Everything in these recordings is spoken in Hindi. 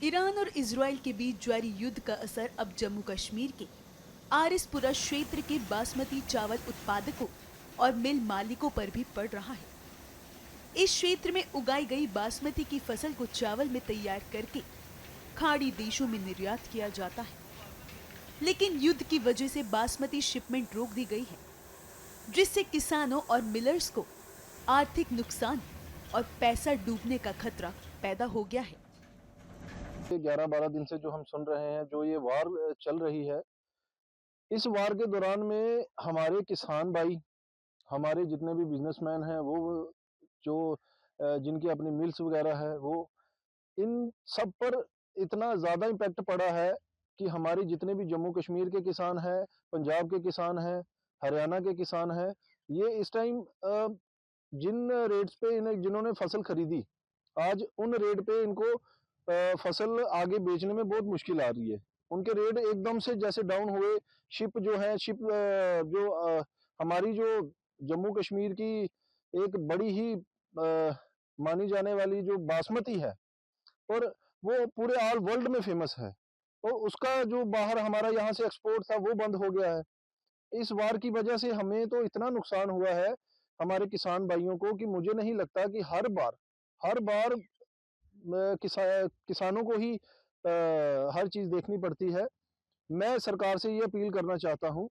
ईरान और इजराइल के बीच जारी युद्ध का असर अब जम्मू कश्मीर के आरएसपुरा क्षेत्र के बासमती चावल उत्पादकों और मिल मालिकों पर भी पड़ रहा है। इस क्षेत्र में उगाई गई बासमती की फसल को चावल में तैयार करके खाड़ी देशों में निर्यात किया जाता है, लेकिन युद्ध की वजह से बासमती शिपमेंट रोक दी गई है, जिससे किसानों और मिलर्स को आर्थिक नुकसान और पैसा डूबने का खतरा पैदा हो गया है। 11-12 दिन से जो हम सुन रहे हैं, जो ये वार चल रही है, इस वार के दौरान में हमारे किसान भाई, हमारे जितने भी बिजनेसमैन हैं, वो जो जिनकी अपनी मिल्स वगैरह है, वो इन सब पर इतना ज़्यादा इम्पैक्ट पड़ा है कि हमारे जितने भी जम्मू कश्मीर के किसान हैं, पंजाब के किसान हैं, हरियाणा के किसान हैं, ये इस टाइम जिन रेट्स पे जिन्होंने फसल खरीदी, आज उन रेट पे इनको फसल आगे बेचने में बहुत मुश्किल आ रही है। उनके रेट एकदम से जैसे डाउन हुए, शिप जो है, हमारी जो जम्मू कश्मीर की एक बड़ी ही मानी जाने वाली जो बासमती है, और वो पूरे ऑल वर्ल्ड में फेमस है, और उसका जो बाहर हमारा यहाँ से एक्सपोर्ट था, वो बंद हो गया है। इस वार की वजह से हमें तो इतना नुकसान हुआ है हमारे किसान भाइयों को, कि मुझे नहीं लगता कि हर बार किसानों को ही हर चीज़ देखनी पड़ती है। मैं सरकार से ये अपील करना चाहता हूँ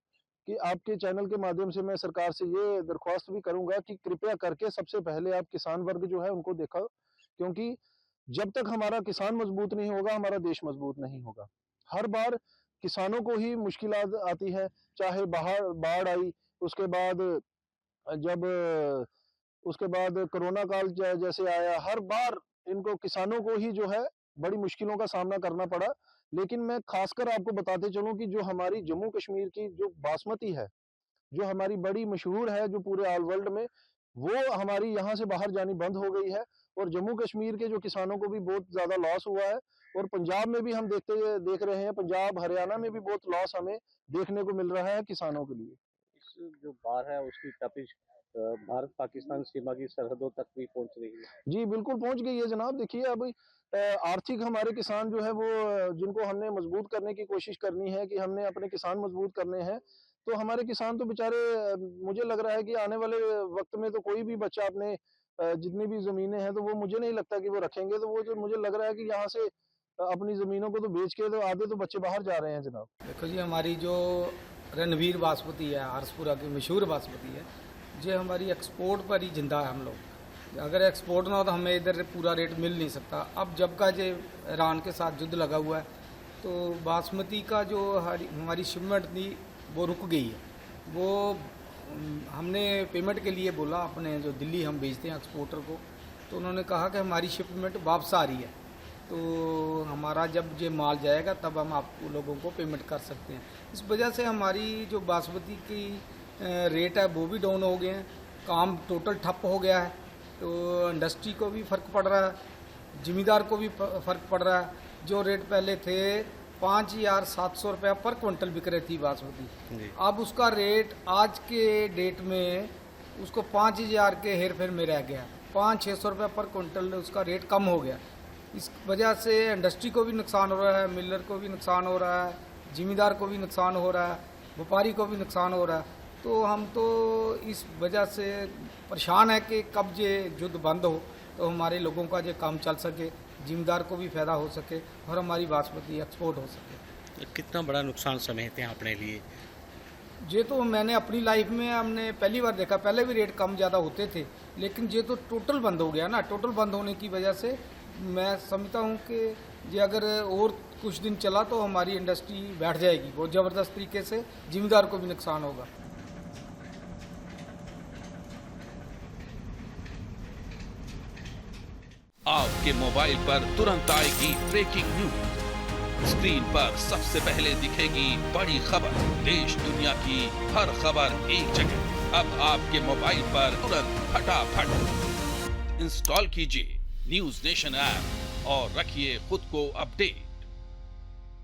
कि आपके चैनल के माध्यम से मैं सरकार से ये दरख्वास्त भी करूँगा कि कृपया करके सबसे पहले आप किसान वर्ग जो है उनको देखो, क्योंकि जब तक हमारा किसान मजबूत नहीं होगा, हमारा देश मजबूत नहीं होगा। हर बार किसानों को ही मुश्किलात आती है, चाहे बाहर बाढ़ आई, उसके बाद जब उसके बाद कोरोना काल जैसे आया, हर बार इनको किसानों को ही जो है बड़ी मुश्किलों का सामना करना पड़ा। लेकिन मैं खासकर आपको बताते चलूं कि जो हमारी जम्मू कश्मीर की जो बासमती है, जो हमारी बड़ी मशहूर है, जो पूरे ऑल वर्ल्ड में, वो हमारी यहाँ से बाहर जानी बंद हो गई है, और जम्मू कश्मीर के जो किसानों को भी बहुत ज़्यादा लॉस हुआ है। और पंजाब में भी हम देख रहे हैं, पंजाब हरियाणा में भी बहुत लॉस हमें देखने को मिल रहा है किसानों के लिए। इस जो बाढ़ है उसकी तपिश भारत पाकिस्तान सीमा की सरहदों तक भी पहुंच रही है। जी, बिल्कुल पहुँच गई है जनाब। देखिए, अब आर्थिक हमारे किसान जो है वो जिनको हमने मजबूत करने की कोशिश करनी है, कि हमने अपने किसान मजबूत करने हैं, तो हमारे किसान तो बेचारे, मुझे लग रहा है कि आने वाले वक़्त में तो कोई भी बच्चा अपने जितनी भी ज़मीनें हैं, तो वो मुझे नहीं लगता कि वो रखेंगे। तो वो जो मुझे लग रहा है कि यहाँ से अपनी ज़मीनों को तो बेच के तो आधे तो बच्चे बाहर जा रहे हैं जनाब। देखो जी, हमारी जो रणवीर बासमती है, आरसपुरा की मशहूर बासमती है, ये हमारी एक्सपोर्ट पर ही जिंदा है। हम लोग अगर एक्सपोर्ट ना हो तो हमें इधर पूरा रेट मिल नहीं सकता। अब जब का ये ईरान के साथ युद्ध लगा हुआ है, तो बासमती का जो हमारी शिपमेंट थी वो रुक गई है। वो हमने पेमेंट के लिए बोला अपने जो दिल्ली हम भेजते हैं एक्सपोर्टर को, तो उन्होंने कहा कि हमारी शिपमेंट वापस आ रही है, तो हमारा जब ये माल जाएगा तब हम आप लोगों को पेमेंट कर सकते हैं। इस वजह से हमारी जो बासमती की रेट है वो भी डाउन हो गए हैं, काम टोटल ठप हो गया है, तो इंडस्ट्री को भी फ़र्क पड़ रहा है, ज़मींदार को भी फ़र्क पड़ रहा है। जो रेट पहले थे 5,700 रुपया पर क्विंटल बिक रही थी बासमती, अब उसका रेट आज के डेट में उसको 5,000 के हेर फेर में रह गया। 500-600 रुपया पर क्विंटल उसका रेट कम हो गया। इस वजह से इंडस्ट्री को भी नुकसान हो रहा है, मिलर को भी नुकसान हो रहा है, ज़मींदार को भी नुकसान हो रहा है, व्यापारी को भी नुकसान हो रहा है। तो हम तो इस वजह से परेशान है कि कब ये युद्ध बंद हो तो हमारे लोगों का ये काम चल सके, ज़मींदार को भी फ़ायदा हो सके और हमारी बासमती एक्सपोर्ट हो सके। कितना बड़ा नुकसान समझते हैं अपने लिए? ये तो मैंने अपनी लाइफ में हमने पहली बार देखा। पहले भी रेट कम ज़्यादा होते थे, लेकिन ये तो टोटल बंद हो गया ना। टोटल बंद होने की वजह से मैं समझता हूँ कि ये अगर और कुछ दिन चला तो हमारी इंडस्ट्री बैठ जाएगी बहुत ज़बरदस्त तरीके से, ज़मींदार को भी नुकसान होगा। आपके मोबाइल पर तुरंत आएगी ब्रेकिंग न्यूज। स्क्रीन पर सबसे पहले दिखेगी बड़ी खबर। देश दुनिया की हर खबर एक जगह। अब आपके मोबाइल पर तुरंत फटाफट इंस्टॉल कीजिए न्यूज नेशन ऐप और रखिए खुद को अपडेट।